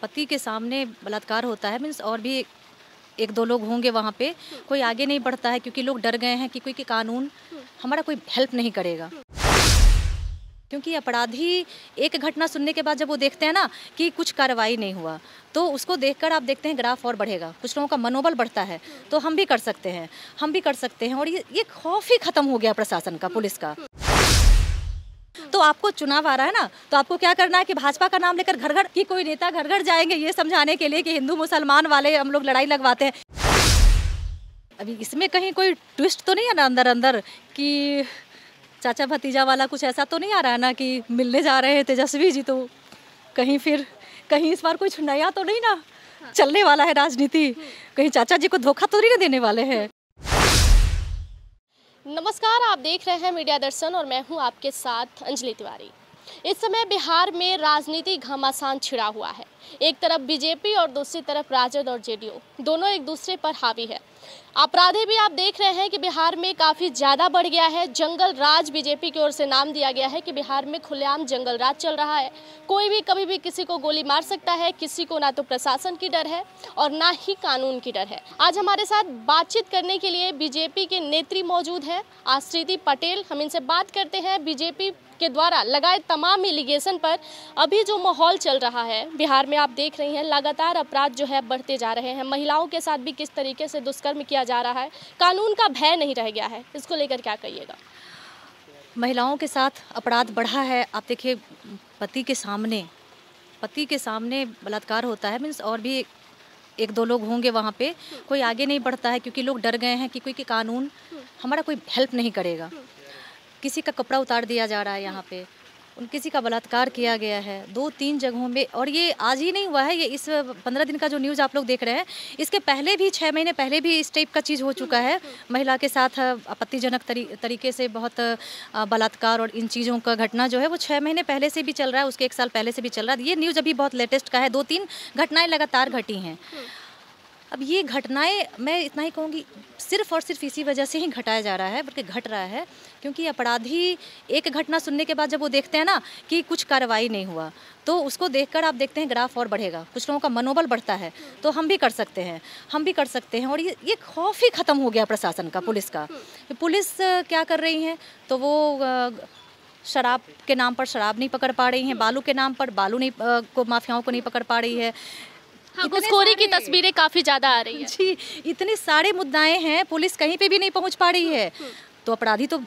पति के सामने बलात्कार होता है मीन्स और भी एक दो लोग होंगे वहाँ पे, कोई आगे नहीं बढ़ता है क्योंकि लोग डर गए हैं कि कोई कानून हमारा कोई हेल्प नहीं करेगा। क्योंकि अपराधी एक घटना सुनने के बाद जब वो देखते हैं ना कि कुछ कार्रवाई नहीं हुआ, तो उसको देखकर आप देखते हैं ग्राफ और बढ़ेगा, कुछ लोगों का मनोबल बढ़ता है, तो हम भी कर सकते हैं, हम भी कर सकते हैं। और ये खौफ ही खत्म हो गया प्रशासन का, पुलिस का। तो आपको चुनाव आ रहा है ना, तो आपको क्या करना है कि भाजपा का नाम लेकर घर घर कि कोई नेता घर घर जाएंगे ये समझाने के लिए कि हिंदू मुसलमान वाले हम लोग लड़ाई लगवाते हैं। अभी इसमें कहीं कोई ट्विस्ट तो नहीं है ना अंदर अंदर कि चाचा भतीजा वाला कुछ ऐसा तो नहीं आ रहा है ना कि मिलने जा रहे हैं तेजस्वी जी, तो कहीं इस बार कुछ नया तो नहीं ना चलने वाला है राजनीति, कहीं चाचा जी को धोखा तो नहीं ना देने वाले हैं। नमस्कार, आप देख रहे हैं मीडिया दर्शन और मैं हूं आपके साथ अंजलि तिवारी। इस समय बिहार में राजनीति घमासान छिड़ा हुआ है। एक तरफ बीजेपी और दूसरी तरफ राजद और जेडीयू दोनों एक दूसरे पर हावी है। अपराधी भी आप देख रहे हैं कि बिहार में काफ़ी ज़्यादा बढ़ गया है। जंगल राज बीजेपी की ओर से नाम दिया गया है कि बिहार में खुलेआम जंगल राज चल रहा है। कोई भी कभी भी किसी को गोली मार सकता है, किसी को ना तो प्रशासन की डर है और ना ही कानून की डर है। आज हमारे साथ बातचीत करने के लिए बीजेपी के नेत्री मौजूद है, आश्रिति पटेल। हम इनसे बात करते हैं बीजेपी के द्वारा लगाए तमाम एलिगेशन पर। अभी जो माहौल चल रहा है बिहार में, आप देख रही हैं लगातार अपराध जो है बढ़ते जा रहे हैं। महिलाओं के साथ भी किस तरीके से दुष्कर्म किया जा रहा है, कानून का भय नहीं रह गया है। इसको लेकर क्या कहिएगा? महिलाओं के साथ अपराध बढ़ा है। आप देखिए, पति के सामने बलात्कार होता है मीन्स और भी एक दो लोग होंगे वहाँ पे, कोई आगे नहीं बढ़ता है क्योंकि लोग डर गए हैं कि कोई कानून हमारा कोई हेल्प नहीं करेगा। किसी का कपड़ा उतार दिया जा रहा है यहाँ पे, किसी का बलात्कार किया गया है 2-3 जगहों में। और ये आज ही नहीं हुआ है, ये इस 15 दिन का जो न्यूज़ आप लोग देख रहे हैं, इसके पहले भी 6 महीने पहले भी इस टाइप का चीज़ हो चुका है। महिला के साथ आपत्तिजनक तरीके से बहुत बलात्कार और इन चीज़ों का घटना जो है वो 6 महीने पहले से भी चल रहा है, उसके 1 साल पहले से भी चल रहा है। ये न्यूज़ अभी बहुत लेटेस्ट का है, 2-3 घटनाएँ लगातार घटी हैं। अब ये घटनाएं मैं इतना ही कहूँगी सिर्फ और सिर्फ इसी वजह से ही घटाया जा रहा है, बल्कि घट रहा है क्योंकि अपराधी एक घटना सुनने के बाद जब वो देखते हैं ना कि कुछ कार्रवाई नहीं हुआ, तो उसको देखकर आप देखते हैं ग्राफ और बढ़ेगा, कुछ लोगों का मनोबल बढ़ता है, तो हम भी कर सकते हैं, हम भी कर सकते हैं। और ये खौफ ही खत्म हो गया प्रशासन का, पुलिस का। पुलिस क्या कर रही है, तो वो शराब के नाम पर शराब नहीं पकड़ पा रही हैं, बालू के नाम पर बालू नहीं को माफियाओं को नहीं पकड़ पा रही है। हाँ, घुसखोरी की तस्वीरें काफी ज्यादा आ रही है जी, इतने सारे मुद्दाएं हैं, पुलिस कहीं पे भी नहीं पहुंच पा रही है, तो अपराधी तो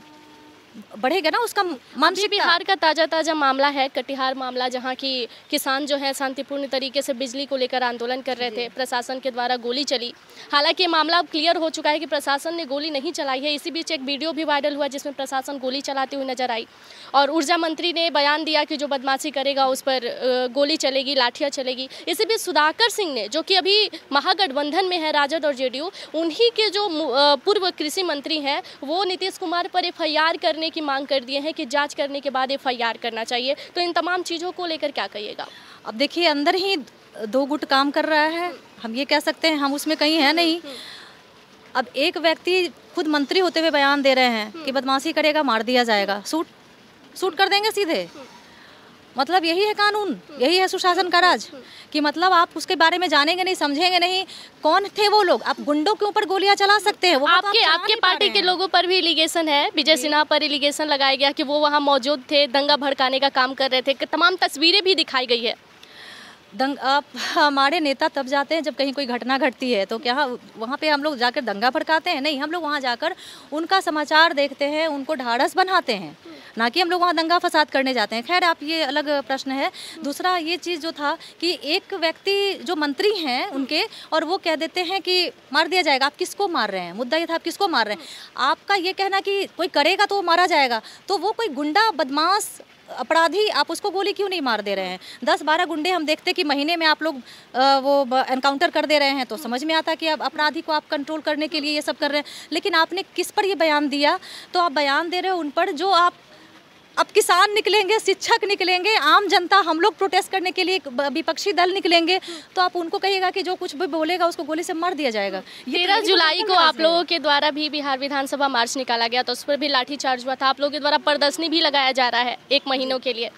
बढ़ेगा ना उसका मानसिक। बिहार का ताज़ा मामला है कटिहार मामला, जहां की किसान जो है शांतिपूर्ण तरीके से बिजली को लेकर आंदोलन कर रहे थे, प्रशासन के द्वारा गोली चली। हालांकि ये मामला अब क्लियर हो चुका है कि प्रशासन ने गोली नहीं चलाई है। इसी बीच एक वीडियो भी वायरल हुआ जिसमें प्रशासन गोली चलाते हुए नजर आई और ऊर्जा मंत्री ने बयान दिया कि जो बदमाशी करेगा उस पर गोली चलेगी, लाठियाँ चलेगी। इसी बीच सुधाकर सिंह ने, जो कि अभी महागठबंधन में है राजद और जेडीयू, उन्हीं के जो पूर्व कृषि मंत्री हैं, वो नीतीश कुमार पर FIR करने की मांग कर दिए हैं कि जांच करने के बाद FIR करना चाहिए। तो इन तमाम चीज़ों को लेकर क्या कहिएगा? अब देखिए, अंदर ही 2 गुट काम कर रहा है, हम ये कह सकते हैं, हम उसमें कहीं है नहीं। अब एक व्यक्ति खुद मंत्री होते हुए बयान दे रहे हैं कि बदमाशी करेगा मार दिया जाएगा, शूट कर देंगे सीधे। मतलब यही है कानून, यही है सुशासन का राज कि मतलब आप उसके बारे में जानेंगे नहीं, समझेंगे नहीं कौन थे वो लोग। आप गुंडों के ऊपर गोलियां चला सकते हैं, वो आपके पार्टी के लोगों पर भी एलिगेशन है। विजय सिन्हा पर एलिगेशन लगाया गया कि वो वहां मौजूद थे, दंगा भड़काने का काम कर रहे थे। तमाम तस्वीरें भी दिखाई गई है। आप हमारे नेता तब जाते हैं जब कहीं कोई घटना घटती है, तो क्या वहाँ पे हम लोग जाकर दंगा भड़काते हैं? नहीं, हम लोग वहाँ जाकर उनका समाचार देखते हैं, उनको ढाढ़स बनाते हैं, ना कि हम लोग वहाँ दंगा फसाद करने जाते हैं। खैर, आप ये अलग प्रश्न है। दूसरा ये चीज़ जो था कि एक व्यक्ति जो मंत्री हैं उनके, और वो कह देते हैं कि मार दिया जाएगा। आप किसको मार रहे हैं? मुद्दा ये था आप किसको मार रहे हैं। आपका ये कहना कि कोई करेगा तो वो मारा जाएगा, तो वो कोई गुंडा बदमाश अपराधी, आप उसको गोली क्यों नहीं मार दे रहे हैं? 10-12 गुंडे हम देखते कि महीने में आप लोग वो एनकाउंटर कर दे रहे हैं, तो समझ में आता कि अब अपराधी को आप कंट्रोल करने के लिए ये सब कर रहे हैं। लेकिन आपने किस पर ये बयान दिया? तो आप बयान दे रहे हो उन पर जो आप अब किसान निकलेंगे, शिक्षक निकलेंगे, आम जनता, हम लोग प्रोटेस्ट करने के लिए विपक्षी दल निकलेंगे, तो आप उनको कहिएगा कि जो कुछ भी बोलेगा उसको गोली से मार दिया जाएगा। 13 जुलाई को आप लोगों के द्वारा भी बिहार विधानसभा मार्च निकाला गया, तो उस पर भी लाठीचार्ज हुआ था। आप लोगों के द्वारा प्रदर्शनी भी लगाया जा रहा है 1 महीनों के लिए।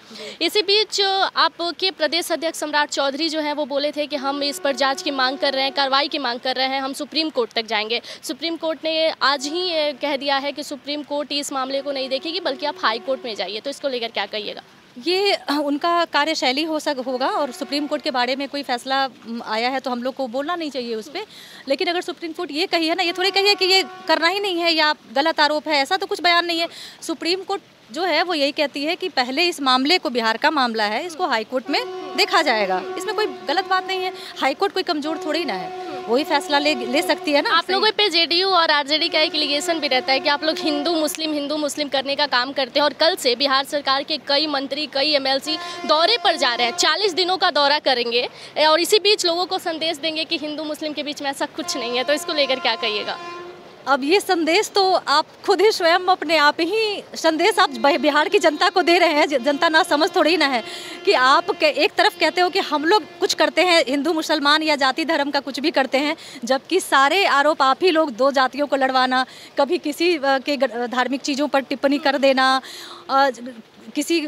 इसी बीच आपके प्रदेश अध्यक्ष सम्राट चौधरी जो है वो बोले थे कि हम इस पर जाँच की मांग कर रहे हैं, कार्रवाई की मांग कर रहे हैं, हम सुप्रीम कोर्ट तक जाएंगे। सुप्रीम कोर्ट ने आज ही कह दिया है कि सुप्रीम कोर्ट इस मामले को नहीं देखेगी, बल्कि आप हाई कोर्ट में जाइए। तो इसको लेकर क्या कहिएगा? ये उनका कार्यशैली होगा, और सुप्रीम कोर्ट के बारे में कोई फैसला आया है तो हम लोग को बोलना नहीं चाहिए उस पर। लेकिन अगर सुप्रीम कोर्ट ये कही है ना, ये थोड़ी कही है कि ये करना ही नहीं है या गलत आरोप है, ऐसा तो कुछ बयान नहीं है। सुप्रीम कोर्ट जो है वो यही कहती है कि पहले इस मामले को, बिहार का मामला है, इसको हाई कोर्ट में देखा जाएगा। इसमें कोई गलत बात नहीं है। हाई कोर्ट कोई कमजोर थोड़ी ना है, वही फैसला ले सकती है ना। आप लोगों पे जेडीयू और आरजेडी का एक एलिगेशन भी रहता है कि आप लोग हिंदू मुस्लिम करने का काम करते हैं, और कल से बिहार सरकार के कई मंत्री, कई एमएलसी दौरे पर जा रहे हैं, 40 दिनों का दौरा करेंगे, और इसी बीच लोगों को संदेश देंगे कि हिंदू मुस्लिम के बीच में ऐसा कुछ नहीं है। तो इसको लेकर क्या कहिएगा? अब ये संदेश तो आप खुद ही स्वयं अपने आप ही संदेश आप बिहार की जनता को दे रहे हैं। जनता ना समझ थोड़ी ना है कि आप एक तरफ कहते हो कि हम लोग कुछ करते हैं, हिंदू मुसलमान या जाति धर्म का कुछ भी करते हैं, जबकि सारे आरोप आप ही लोग, 2 जातियों को लड़वाना, कभी किसी के धार्मिक चीज़ों पर टिप्पणी कर देना, किसी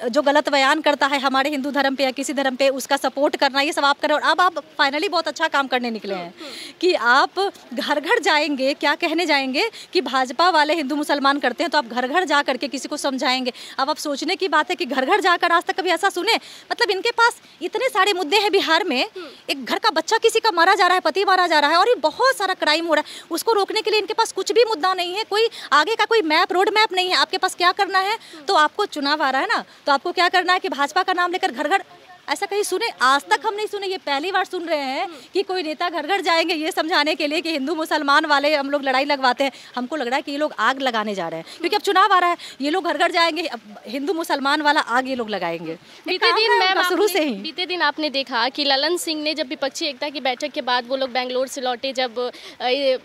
जो गलत बयान करता है हमारे हिंदू धर्म पे या किसी धर्म पे उसका सपोर्ट करना, ये सब आप कर रहे हो। और अब आप फाइनली बहुत अच्छा काम करने निकले हैं कि आप घर घर जाएंगे, क्या कहने जाएंगे कि भाजपा वाले हिंदू मुसलमान करते हैं, तो आप घर घर जा करके किसी को समझाएंगे। अब आप सोचने की बात है कि घर घर जाकर आज तक कभी ऐसा सुने? मतलब इनके पास इतने सारे मुद्दे हैं बिहार में, एक घर का बच्चा किसी का मारा जा रहा है, पति मारा जा रहा है, और ये बहुत सारा क्राइम हो रहा है, उसको रोकने के लिए इनके पास कुछ भी मुद्दा नहीं है, कोई आगे का कोई रोड मैप नहीं है। आपके पास क्या करना है, तो आपको चुनाव आ रहा है ना, तो आपको क्या करना है कि भाजपा का नाम लेकर घर घर, ऐसा कहीं सुने? आज तक हम नहीं सुने, ये पहली बार सुन रहे हैं कि कोई नेता घर घर जाएंगे ये समझाने के लिए कि हिंदू मुसलमान वाले हम लोग लड़ाई लगवाते हैं। हमको लग रहा है कि ये लोग आग लगाने जा रहे हैं, क्योंकि अब चुनाव आ रहा है, ये लोग घर घर जाएंगे, हिंदू मुसलमान वाला आग ये लोग लगाएंगे। बीते दिन आपने देखा कि ललन सिंह ने जब विपक्षी एकता की बैठक के बाद वो लोग बेंगलोर से लौटे, जब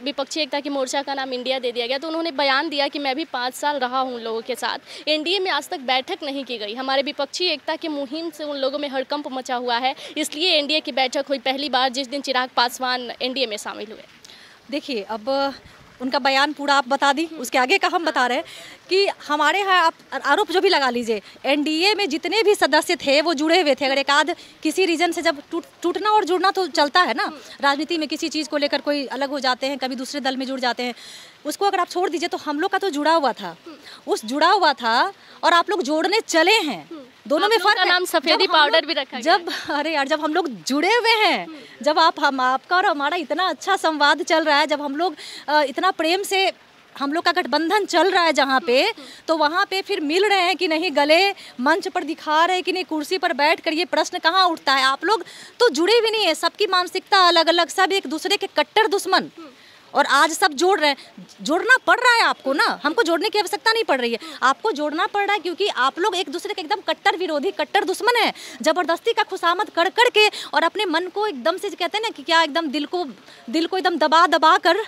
विपक्षी एकता की मोर्चा का नाम इंडिया दे दिया गया, तो उन्होंने बयान दिया कि मैं भी 5 साल रहा हूँ लोगों के साथ, एनडीए में आज तक बैठक नहीं की गई, हमारे विपक्षी एकता की मुहिम से उन लोगों में कंप मचा हुआ है, इसलिए एनडीए की बैठक हुई पहली बार जिस दिन चिराग पासवान एनडीए में शामिल हुए। देखिए, अब उनका बयान पूरा आप बता दी, उसके आगे का हम बता रहे हैं कि हमारे यहाँ आप आरोप जो भी लगा लीजिए, एनडीए में जितने भी सदस्य थे वो जुड़े हुए थे। अगर एक आध किसी रीजन से, जब टूटना और जुड़ना तो चलता है ना, राजनीति में किसी चीज़ को लेकर कोई अलग हो जाते हैं, कभी दूसरे दल में जुड़ जाते हैं, उसको अगर आप छोड़ दीजिए, तो हम लोग का तो जुड़ा हुआ था, जुड़ा हुआ था, और आप लोग जोड़ने चले हैं, दोनों में फर्क है। नाम सफेदी पाउडर भी रखा गया। अरे यार, जब हम लोग जुड़े हुए हैं, जब आपका और हमारा इतना अच्छा संवाद चल रहा है, जब हम लोग इतना प्रेम से हम लोग का गठबंधन चल रहा है जहाँ पे, तो वहाँ पे फिर मिल रहे हैं कि नहीं, गले मंच पर दिखा रहे हैं कि नहीं, कुर्सी पर बैठ कर, ये प्रश्न कहाँ उठता है? आप लोग तो जुड़े भी नहीं है, सबकी मानसिकता अलग अलग, सब एक दूसरे के कट्टर दुश्मन, और आज सब जोड़ रहे हैं। जोड़ना पड़ रहा है आपको ना, हमको जोड़ने की आवश्यकता नहीं पड़ रही है, आपको जोड़ना पड़ रहा है, क्योंकि आप लोग एक दूसरे के एकदम कट्टर विरोधी, कट्टर दुश्मन है। जबरदस्ती का खुशामद कर कर के, और अपने मन को एकदम से कहते हैं ना कि क्या, एकदम दिल को एकदम दबा कर,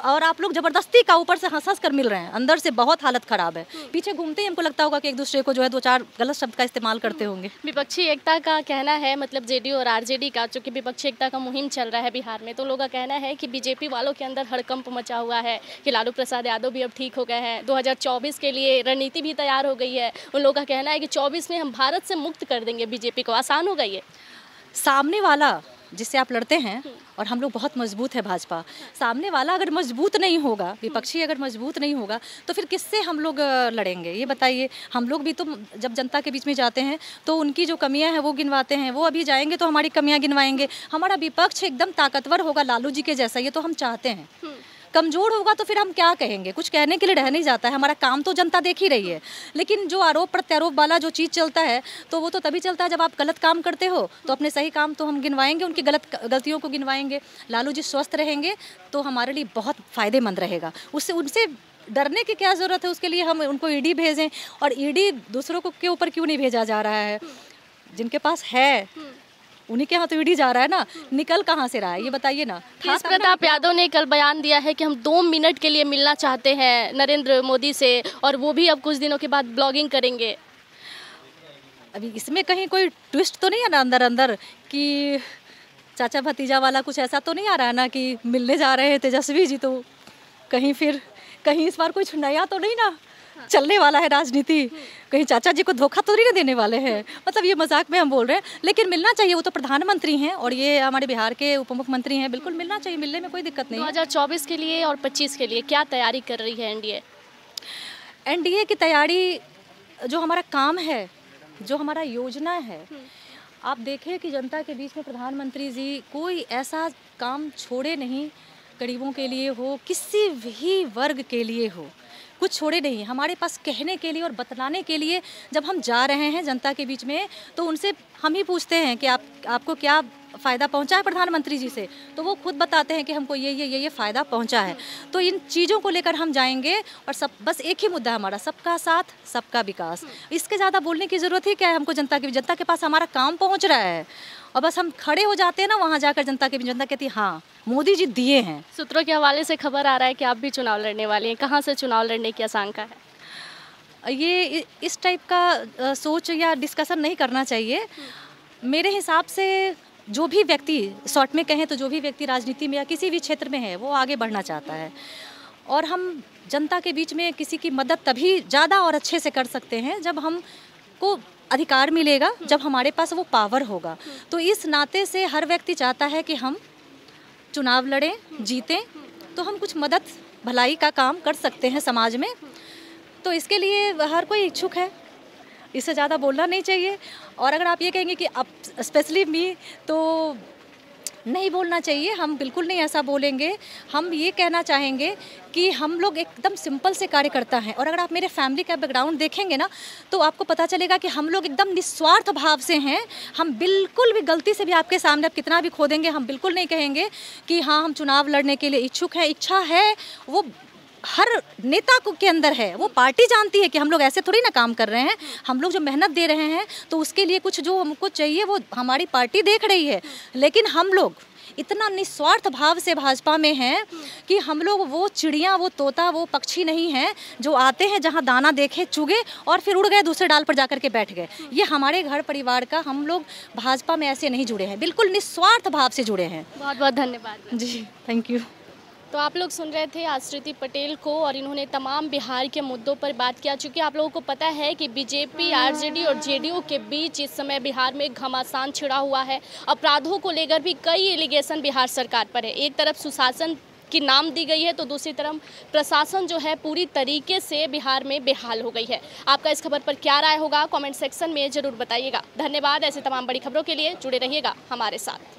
और आप लोग जबरदस्ती का ऊपर से हंस कर मिल रहे हैं, अंदर से बहुत हालत खराब है। पीछे घूमते ही हमको लगता होगा कि एक दूसरे को जो है 2-4 गलत शब्द का इस्तेमाल करते होंगे। विपक्षी एकता का कहना है, मतलब जेडीयू और आरजेडी का, चूंकि विपक्षी एकता का मुहिम चल रहा है बिहार में, तो लोगों का कहना है कि बीजेपी वालों के अंदर हड़कंप मचा हुआ है, कि लालू प्रसाद यादव भी अब ठीक हो गए हैं, 2024 के लिए रणनीति भी तैयार हो गई है। उन लोगों का कहना है कि 24 में हम भारत से मुक्त कर देंगे बीजेपी को। आसान हो गई है? सामने वाला जिससे आप लड़ते हैं, और हम लोग बहुत मजबूत है भाजपा, सामने वाला अगर मजबूत नहीं होगा, विपक्षी अगर मजबूत नहीं होगा, तो फिर किससे हम लोग लड़ेंगे? ये बताइए। हम लोग भी तो जब जनता के बीच में जाते हैं तो उनकी जो कमियां हैं वो गिनवाते हैं, वो अभी जाएंगे तो हमारी कमियां गिनवाएंगे। हमारा विपक्ष एकदम ताकतवर होगा, लालू जी के जैसा, ये तो हम चाहते हैं। कमज़ोर होगा तो फिर हम क्या कहेंगे? कुछ कहने के लिए रह नहीं जाता है। हमारा काम तो जनता देख ही रही है, लेकिन जो आरोप प्रत्यारोप वाला जो चीज़ चलता है, तो वो तो तभी चलता है जब आप गलत काम करते हो। तो अपने सही काम तो हम गिनवाएंगे, उनकी गलतियों को गिनवाएंगे। लालू जी स्वस्थ रहेंगे तो हमारे लिए बहुत फ़ायदेमंद रहेगा। उनसे डरने की क्या ज़रूरत है? उसके लिए हम उनको ईडी भेजें, और ईडी दूसरों के ऊपर क्यों नहीं भेजा जा रहा है? जिनके पास है उन्हीं के यहाँ तो ईडी जा रहा है ना, निकल कहाँ से रहा है ये बताइए ना। तेज प्रताप यादव ने कल बयान दिया है कि हम 2 मिनट के लिए मिलना चाहते हैं नरेंद्र मोदी से, और वो भी अब कुछ दिनों के बाद ब्लॉगिंग करेंगे। अभी इसमें कहीं कोई ट्विस्ट तो नहीं है ना अंदर अंदर कि चाचा भतीजा वाला कुछ ऐसा तो नहीं आ रहा है ना कि मिलने जा रहे हैं तेजस्वी जी, तो कहीं इस बार कुछ नया तो नहीं ना चलने वाला है राजनीति, कहीं चाचा जी को धोखा तो नहीं ना देने वाले हैं। मतलब ये मजाक में हम बोल रहे हैं, लेकिन मिलना चाहिए। वो तो प्रधानमंत्री हैं और ये हमारे बिहार के उप मुख्यमंत्री हैं, बिल्कुल मिलना चाहिए, मिलने में कोई दिक्कत नहीं। 2024 के लिए और 25 के लिए क्या तैयारी कर रही है एनडीए? एनडीए की तैयारी, जो हमारा काम है, जो हमारा योजना है, आप देखें कि जनता के बीच में प्रधानमंत्री जी कोई ऐसा काम छोड़े नहीं, गरीबों के लिए हो, किसी भी वर्ग के लिए हो, कुछ छोड़े नहीं। हमारे पास कहने के लिए और बतलाने के लिए जब हम जा रहे हैं जनता के बीच में, तो उनसे हम ही पूछते हैं कि आपको क्या फ़ायदा पहुंचा है प्रधानमंत्री जी से, तो वो खुद बताते हैं कि हमको ये फ़ायदा पहुंचा है। तो इन चीज़ों को लेकर हम जाएंगे और सब, बस एक ही मुद्दा हमारा, सबका साथ सबका विकास। इसके ज़्यादा बोलने की ज़रूरत ही क्या है हमको? जनता के पास हमारा काम पहुँच रहा है और बस हम खड़े हो जाते हैं ना वहाँ जाकर जनता कहती है हाँ मोदी जी दिए हैं। सूत्रों के हवाले से खबर आ रहा है कि आप भी चुनाव लड़ने वाली हैं, कहाँ से चुनाव लड़ने की आशंका है? ये इस टाइप का सोच या डिस्कशन नहीं करना चाहिए। मेरे हिसाब से जो भी व्यक्ति, शॉर्ट में कहें तो जो भी व्यक्ति राजनीति में या किसी भी क्षेत्र में है, वो आगे बढ़ना चाहता है, और हम जनता के बीच में किसी की मदद तभी ज़्यादा और अच्छे से कर सकते हैं जब हमको अधिकार मिलेगा, जब हमारे पास वो पावर होगा। तो इस नाते से हर व्यक्ति चाहता है कि हम चुनाव लड़ें, जीतें, तो हम कुछ मदद भलाई का काम कर सकते हैं समाज में। तो इसके लिए हर कोई इच्छुक है, इससे ज़्यादा बोलना नहीं चाहिए। और अगर आप ये कहेंगे कि अब स्पेशली मी, तो नहीं बोलना चाहिए, हम बिल्कुल नहीं ऐसा बोलेंगे। हम ये कहना चाहेंगे कि हम लोग एकदम सिंपल से कार्यकर्ता हैं, और अगर आप मेरे फैमिली का बैकग्राउंड देखेंगे ना, तो आपको पता चलेगा कि हम लोग एकदम निस्वार्थ भाव से हैं। हम बिल्कुल भी गलती से भी आपके सामने आप कितना भी खो देंगे, हम बिल्कुल नहीं कहेंगे कि हाँ हम चुनाव लड़ने के लिए इच्छुक हैं। इच्छा है वो हर नेता को के अंदर है, वो पार्टी जानती है कि हम लोग ऐसे थोड़ी ना काम कर रहे हैं, हम लोग जो मेहनत दे रहे हैं तो उसके लिए कुछ जो हमको चाहिए वो हमारी पार्टी देख रही है। लेकिन हम लोग इतना निस्वार्थ भाव से भाजपा में हैं कि हम लोग वो चिड़िया, वो तोता, वो पक्षी नहीं हैं जो आते हैं जहां दाना देखे चुगे और फिर उड़ गए दूसरे डाल पर जाकर के बैठ गए। ये हमारे घर परिवार का, हम लोग भाजपा में ऐसे नहीं जुड़े हैं, बिल्कुल निस्वार्थ भाव से जुड़े हैं। बहुत बहुत धन्यवाद जी, थैंक यू। तो आप लोग सुन रहे थे आश्रिति पटेल को, और इन्होंने तमाम बिहार के मुद्दों पर बात किया। चूँकि आप लोगों को पता है कि बीजेपी, आरजेडी और जेडीयू के बीच इस समय बिहार में घमासान छिड़ा हुआ है। अपराधों को लेकर भी कई एलिगेशन बिहार सरकार पर है। एक तरफ सुशासन की नाम दी गई है, तो दूसरी तरफ प्रशासन जो है पूरी तरीके से बिहार में बेहाल हो गई है। आपका इस खबर पर क्या राय होगा, कमेंट सेक्शन में ज़रूर बताइएगा। धन्यवाद। ऐसे तमाम बड़ी खबरों के लिए जुड़े रहिएगा हमारे साथ।